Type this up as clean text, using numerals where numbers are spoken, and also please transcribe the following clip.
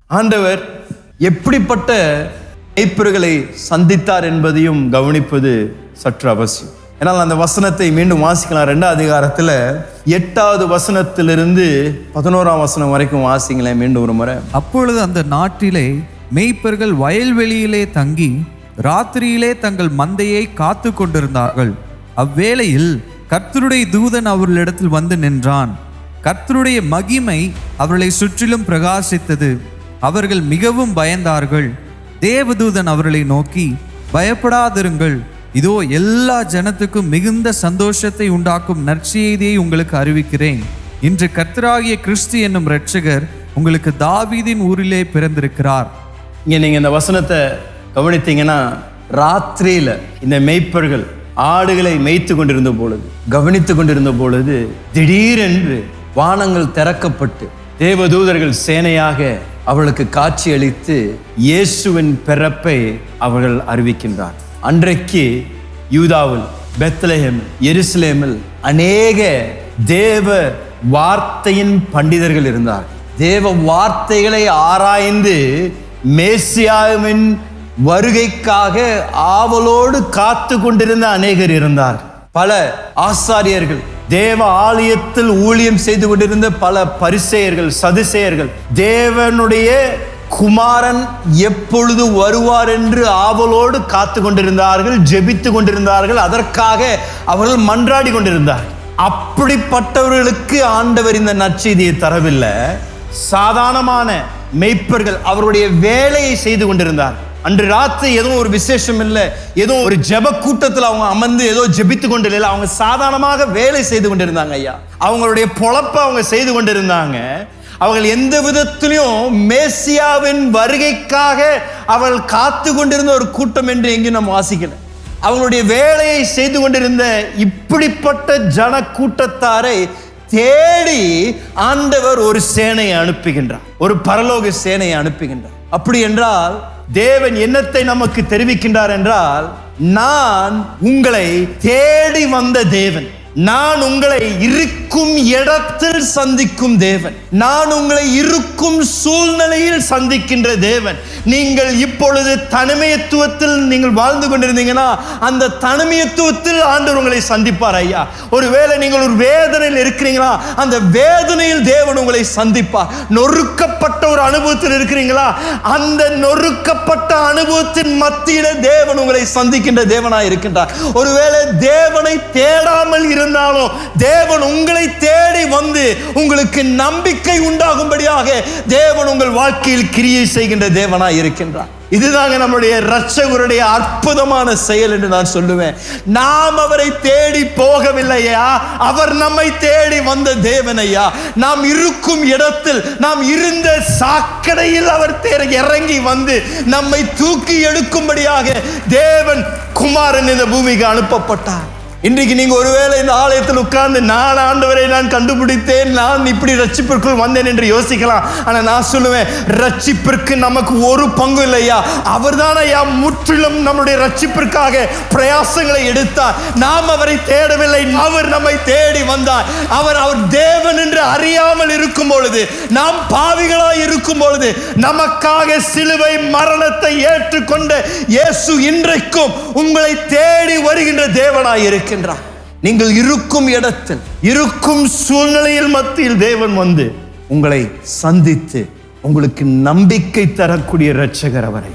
ஆண்டவர் எப்படிப்பட்ட மேய்ப்பர்களை சந்தித்தார் என்பதையும் கவனிப்பது சற்று அவசியம். ஏன்னால் அந்த வசனத்தை மீண்டும் வாசிக்கலாம். 2ஆம் அதிகாரத்தில் 8வது வசனத்திலிருந்து 11ஆம் வசனம் வரைக்கும் வாசிங்களேன் மீண்டும் ஒரு முறை. அப்பொழுது அந்த நாட்டிலே மேய்ப்பர்கள் வயல்வெளியிலே தங்கி ராத்திரியிலே தங்கள் மந்தையை காத்து கொண்டிருந்தார்கள். அவ்வேளையில் கர்த்தருடைய தூதன் அவர்களிடத்தில் வந்து நின்றான். கர்த்தருடைய மகிமை அவர்களை சுற்றிலும் பிரகாசித்தது. அவர்கள் மிகவும் பயந்தார்கள். தேவதூதன் அவர்களை நோக்கி, பயப்படாதிருங்கள், இதோ எல்லா ஜனத்துக்கும் மிகுந்த சந்தோஷத்தை உண்டாக்கும் நற்செய்தியை உங்களுக்கு அறிவிக்கிறேன். இன்று கர்த்தராகிய கிறிஸ்து என்னும் இரட்சகர் உங்களுக்கு தாவீதின் ஊரிலே பிறந்திருக்கிறார். இங்கே நீங்கள் இந்த வசனத்தை கவனித்தீங்கன்னா, ராத்திரியில இந்த மேய்ப்பர்கள் ஆடுகளை மேய்த்து கொண்டிருந்த பொழுது, கவனித்து கொண்டிருந்த பொழுது, திடீரென்று வானங்கள் திறக்கப்பட்டு தேவதூதர்கள் சேனையாக அவளுக்கு காட்சி அளித்து இயேசுவின் பிறப்பை அவர்கள் அறிவிக்கின்றார். அன்றைக்கு யூதாவில், பெத்லெஹேம், எருசலேமில் அநேக தேவ வார்த்தையின் பண்டிதர்கள் இருந்தார். தேவ வார்த்தைகளை ஆராய்ந்து மேசியாவின் வருகைக்காக ஆவலோடு காத்து கொண்டிருந்த அநேகர் இருந்தார். பல ஆசாரியர்கள், தேவ ஆலயத்தில் ஊழியம் செய்து கொண்டிருந்த பல பரிசேயர்கள், சதுசேயர்கள், தேவனுடைய குமாரன் எப்பொழுது வருவார் என்று ஆவலோடு காத்து கொண்டிருந்தார்கள், ஜெபித்து கொண்டிருந்தார்கள். அதற்காக அவர்கள் மன்றாடி கொண்டிருந்தார்கள். அப்படிப்பட்டவர்களுக்கு ஆண்டவர் இந்த நற்செய்தியை தரவில்லை. சாதாரணமான மேய்ப்பர்கள் அவருடைய வேலையை செய்து கொண்டிருந்தார். அன்று ராத்திரி ஏதோ ஒரு விசேஷம் இல்லை, ஏதோ ஒரு ஜெப கூட்டத்தில் அவங்க அமர்ந்து ஏதோ ஜெபித்து கொண்டு இல்லை, அவங்க சாதாரணமாக வேலை செய்து கொண்டிருந்தாங்க. ஐயா, அவங்களுடைய பொழப்பை அவங்க செய்து கொண்டிருந்தாங்க. அவர்கள் எந்த விதத்திலையும் மேசியாவின் வருகைக்காக அவர்கள் காத்து கொண்டிருந்த ஒரு கூட்டம் என்று எங்கேயும் நம்ம வாசிக்கல. அவங்களுடைய வேலையை செய்து கொண்டிருந்த இப்படிப்பட்ட ஜன கூட்டத்தாரை தேடி ஆண்டவர் ஒரு சேனையை அனுப்புகின்றார், ஒரு பரலோக சேனையை அனுப்புகின்றார். அப்படி என்றால் தேவன் என்னத்தை நமக்கு தெரிவிக்கின்றார் என்றால், நான் உங்களை தேடி வந்த தேவன், நான் உங்களை இருக்கும் இடத்தில் சந்திக்கும் தேவன், நான் உங்களை இருக்கும் சூழ்நிலையில் சந்திக்கின்ற தேவன். நீங்கள் இப்பொழுது தனிமைத்துவத்தில் நீங்கள் வாழ்ந்து கொண்டிருந்தீங்கன்னா அந்த தனிமைத்துவத்தில் ஆண்டவர் உங்களை சந்திப்பார். ஐயா, ஒருவேளை நீங்கள் ஒரு வேதனையில் இருக்கிறீங்களா, அந்த வேதனையில் தேவன் உங்களை சந்திப்பார். நொறுக்கப்பட்ட ஒரு அனுபவத்தில் இருக்கிறீங்களா, அந்த நொறுக்கப்பட்ட அனுபவத்தின் மத்தியில தேவன் உங்களை சந்திக்கின்ற தேவனாய் இருக்கின்றார். ஒருவேளை தேவனை தேடாமல் இருந்தாலும் தேவன் உங்களை தேடி வந்து உங்களுக்கு நம்பிக்கை உண்டாகும்படியாக தேவன் உங்கள் வாழ்க்கையில் கிரியை செய்கின்ற தேவனாய் இருக்கின்றார். இதுதாங்க நம்முடைய இரட்சகருடைய அற்புதமான செயல் என்று நான் சொல்லுவேன். நாம் அவரை தேடி போகவில்லையா, அவர் நம்மை தேடி வந்த தேவனையா. நாம் இருக்கும் இடத்தில், நாம் இருந்த சாக்கடையில் அவர் இறங்கி வந்து நம்மை தூக்கி எடுக்கும்படியாக தேவன் குமாரன் இந்த பூமிக்கு அனுப்பப்பட்டார். இன்றைக்கு நீங்க ஒருவேளை இந்த ஆலயத்தில் உட்கார்ந்து, நான் ஆண்டவரை நான் கண்டுபிடித்தேன், நான் இப்படி ரட்சிப்பிற்குள் வந்தேன் என்று யோசிக்கலாம். ஆனா நான் சொல்லுவேன், ரட்சிப்பிற்கு நமக்கு ஒரு பங்கு இல்லையா. அவர் தான் ஐயா முற்றிலும் நம்முடைய ரட்சிப்பிற்காக பிரயாசங்களை எடுத்தார். நாம் அவரை தேடவில்லை, அவர் நம்மை தேடி வந்தார். அவர் தேவன் என்று அறியாமல் இருக்கும் பொழுது, நாம் பாவிகளாய் இருக்கும் பொழுது நமக்காக சிலுவை மரணத்தை ஏற்றுக்கொண்ட இயேசு இன்றைக்கும் உங்களை தேடி வருகின்ற தேவனாய் இருக்கிறார். நீங்கள் இருக்கும் இடத்தில், இருக்கும் சூழ்நிலையில் மத்தியில் தேவன் வந்து உங்களை சந்தித்து உங்களுக்கு நம்பிக்கை தரக்கூடிய இரட்சகர் அவரை.